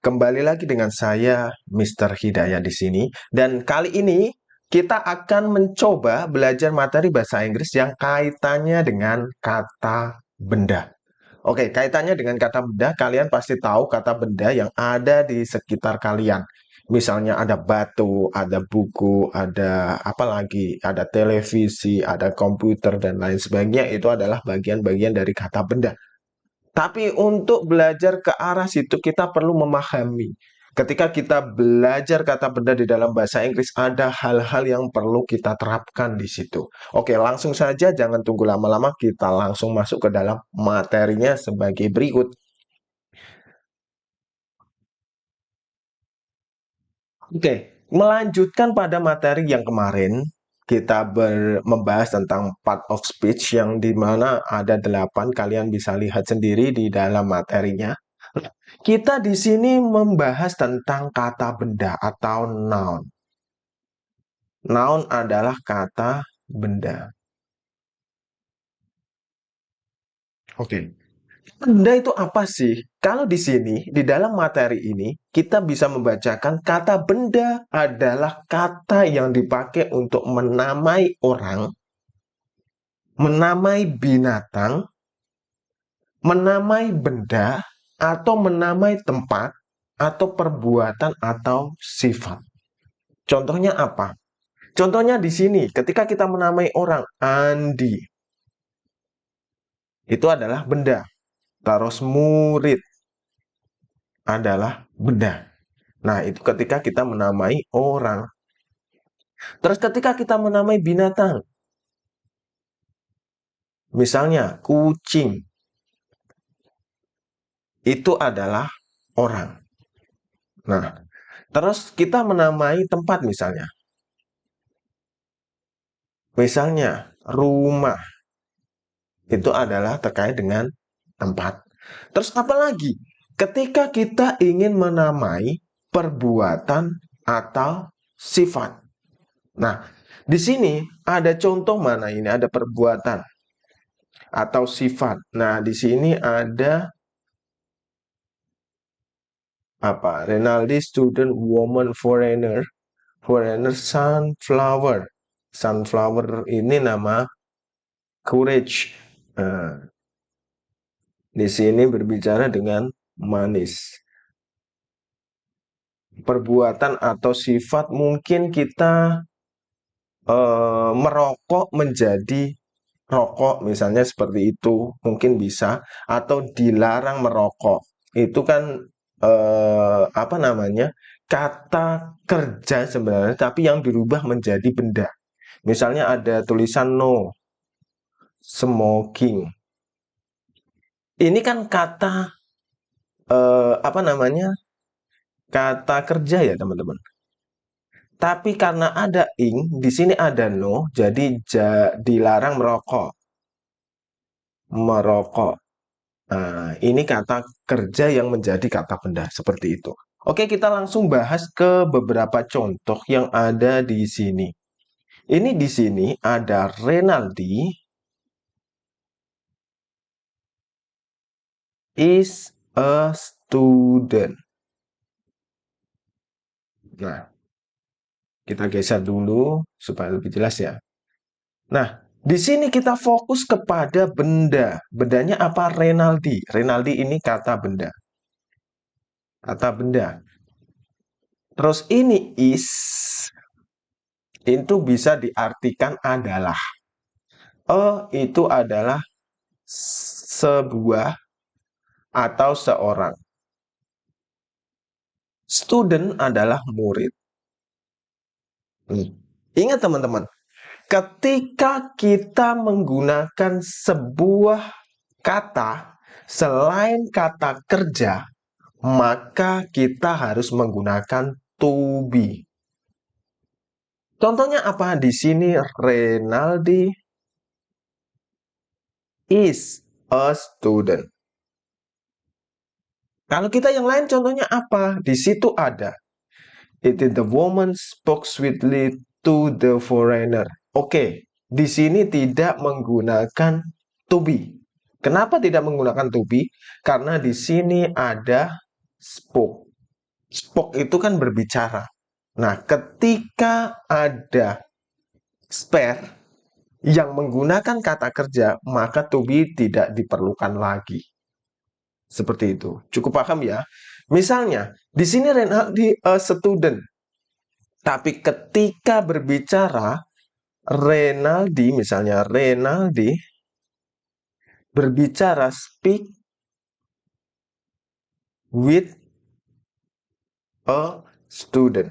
Kembali lagi dengan saya, Mr. Hidayat di sini. Dan kali ini kita akan mencoba belajar materi bahasa Inggris yang kaitannya dengan kata benda. Oke, kaitannya dengan kata benda, kalian pasti tahu kata benda yang ada di sekitar kalian. Misalnya ada batu, ada buku, ada apa lagi, ada televisi, ada komputer, dan lain sebagainya. Itu adalah bagian-bagian dari kata benda. Tapi untuk belajar ke arah situ kita perlu memahami. Ketika kita belajar kata benda di dalam bahasa Inggris, ada hal-hal yang perlu kita terapkan di situ. Oke, langsung saja, jangan tunggu lama-lama, kita langsung masuk ke dalam materinya sebagai berikut. Oke, melanjutkan pada materi yang kemarin, kita membahas tentang part of speech yang dimana ada 8, kalian bisa lihat sendiri di dalam materinya. Kita di sini membahas tentang kata benda atau noun. Noun adalah kata benda. Oke. Benda itu apa sih? Kalau di sini, di dalam materi ini, kita bisa membacakan kata benda adalah kata yang dipakai untuk menamai orang, menamai binatang, menamai benda, atau menamai tempat, atau perbuatan, atau sifat. Contohnya apa? Contohnya di sini, ketika kita menamai orang, Andi, itu adalah benda. Terus murid adalah benda. Nah, itu ketika kita menamai orang. Terus ketika kita menamai binatang, misalnya kucing, itu adalah orang. Nah, terus kita menamai tempat misalnya. Misalnya rumah, itu adalah terkait dengan tempat. Terus apa lagi? Ketika kita ingin menamai perbuatan atau sifat. Nah, di sini ada contoh mana ini? Ada perbuatan atau sifat. Nah, di sini ada apa? Renaldi, student, woman, foreigner. Foreigner, sunflower. Sunflower ini nama courage. Nah, di sini berbicara dengan manis. Perbuatan atau sifat mungkin kita merokok menjadi rokok, misalnya seperti itu, mungkin bisa, atau dilarang merokok. Itu kan apa namanya? Kata kerja sebenarnya, tapi yang dirubah menjadi benda. Misalnya ada tulisan no smoking. Ini kan kata apa namanya? Kata kerja ya, teman-teman. Tapi karena ada ing, di sini ada no, jadi dilarang merokok. Merokok. Nah, ini kata kerja yang menjadi kata benda, seperti itu. Oke, kita langsung bahas ke beberapa contoh yang ada di sini. Ini di sini ada Renaldi is a student. Nah, kita geser dulu supaya lebih jelas ya. Nah, di sini kita fokus kepada benda. Bendanya apa? Renaldi. Renaldi ini kata benda. Kata benda. Terus ini is, itu bisa diartikan adalah. Itu adalah sebuah atau seorang. Student adalah murid. Ingat teman-teman, ketika kita menggunakan sebuah kata selain kata kerja, maka kita harus menggunakan to be. Contohnya apa? Di sini Renaldi is a student. Kalau kita yang lain contohnya apa? Di situ ada. It is the woman spoke sweetly to the foreigner. Oke, di sini tidak menggunakan to be. Kenapa tidak menggunakan to be? Karena di sini ada spoke. Spoke itu kan berbicara. Nah, ketika ada spare yang menggunakan kata kerja, maka to be tidak diperlukan lagi. Seperti itu. Cukup paham ya? Misalnya, di sini Renaldi a student. Tapi ketika berbicara, misalnya Renaldi berbicara speak with a student.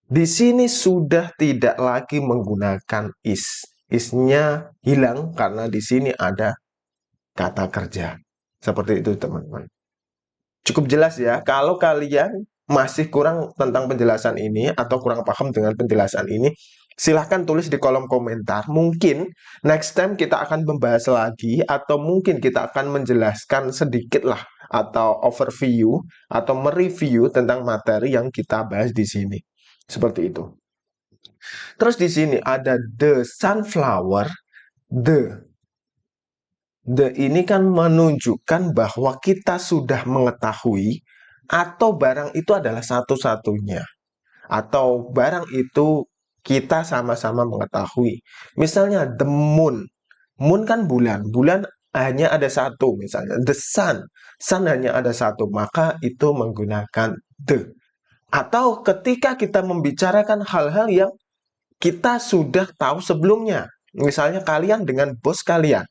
Di sini sudah tidak lagi menggunakan is. Is-nya hilang karena di sini ada kata kerja. Seperti itu, teman-teman. Cukup jelas ya. Kalau kalian masih kurang tentang penjelasan ini atau kurang paham dengan penjelasan ini, silahkan tulis di kolom komentar. Mungkin next time kita akan membahas lagi atau mungkin kita akan menjelaskan sedikit lah atau overview atau mereview tentang materi yang kita bahas di sini. Seperti itu. Terus di sini ada the sunflower, the ini kan menunjukkan bahwa kita sudah mengetahui atau barang itu adalah satu-satunya. Atau barang itu kita sama-sama mengetahui. Misalnya the moon. Moon kan bulan. Bulan hanya ada satu misalnya. The sun. Sun hanya ada satu. Maka itu menggunakan the. Atau ketika kita membicarakan hal-hal yang kita sudah tahu sebelumnya. Misalnya kalian dengan bos kalian.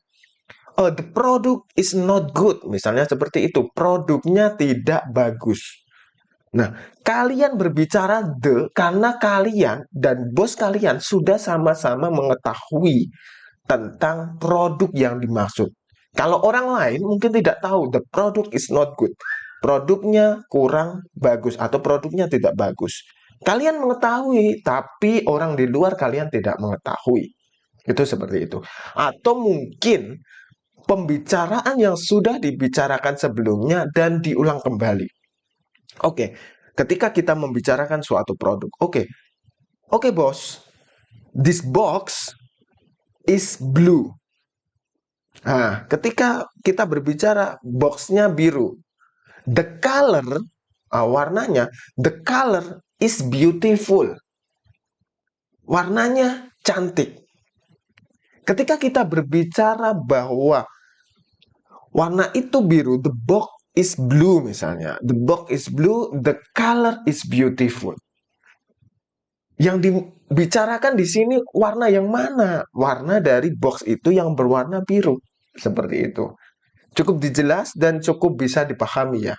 Oh, the product is not good. Misalnya seperti itu. Produknya tidak bagus. Nah, kalian berbicara the karena kalian dan bos kalian sudah sama-sama mengetahui tentang produk yang dimaksud. Kalau orang lain mungkin tidak tahu the product is not good. Produknya kurang bagus atau produknya tidak bagus. Kalian mengetahui, tapi orang di luar kalian tidak mengetahui. Itu seperti itu. Atau mungkin pembicaraan yang sudah dibicarakan sebelumnya dan diulang kembali. Oke, ketika kita membicarakan suatu produk. Oke bos, this box is blue. Nah, ketika kita berbicara boxnya biru, the color, warnanya, the color is beautiful. Warnanya cantik. Ketika kita berbicara bahwa warna itu biru, the box is blue misalnya. The box is blue, the color is beautiful. Yang dibicarakan di sini warna yang mana? Warna dari box itu yang berwarna biru. Seperti itu. Cukup dijelas dan cukup bisa dipahami ya.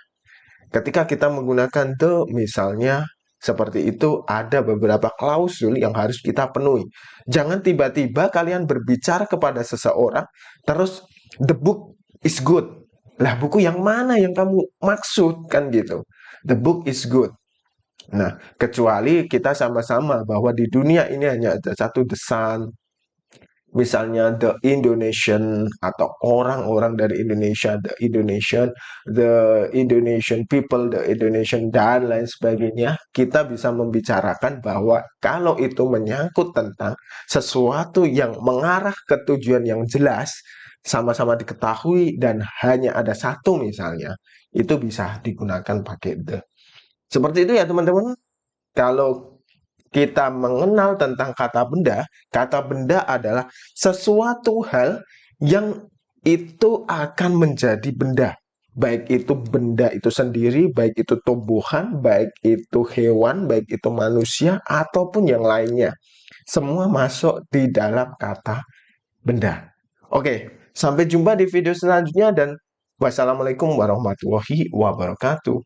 Ketika kita menggunakan the misalnya seperti itu ada beberapa klausul yang harus kita penuhi. Jangan tiba-tiba kalian berbicara kepada seseorang terus the book is good. Lah buku yang mana yang kamu maksud kan gitu. The book is good. Nah, kecuali kita sama-sama bahwa di dunia ini hanya ada satu the sun, misalnya the Indonesian atau orang-orang dari Indonesia, the Indonesian people, the Indonesian dan lain sebagainya, kita bisa membicarakan bahwa kalau itu menyangkut tentang sesuatu yang mengarah ke tujuan yang jelas, sama-sama diketahui dan hanya ada satu misalnya, itu bisa digunakan pakai the. Seperti itu ya teman-teman. Kalau kita mengenal tentang kata benda adalah sesuatu hal yang itu akan menjadi benda. Baik itu benda itu sendiri, baik itu tumbuhan, baik itu hewan, baik itu manusia, ataupun yang lainnya. Semua masuk di dalam kata benda. Oke, sampai jumpa di video selanjutnya dan wassalamualaikum warahmatullahi wabarakatuh.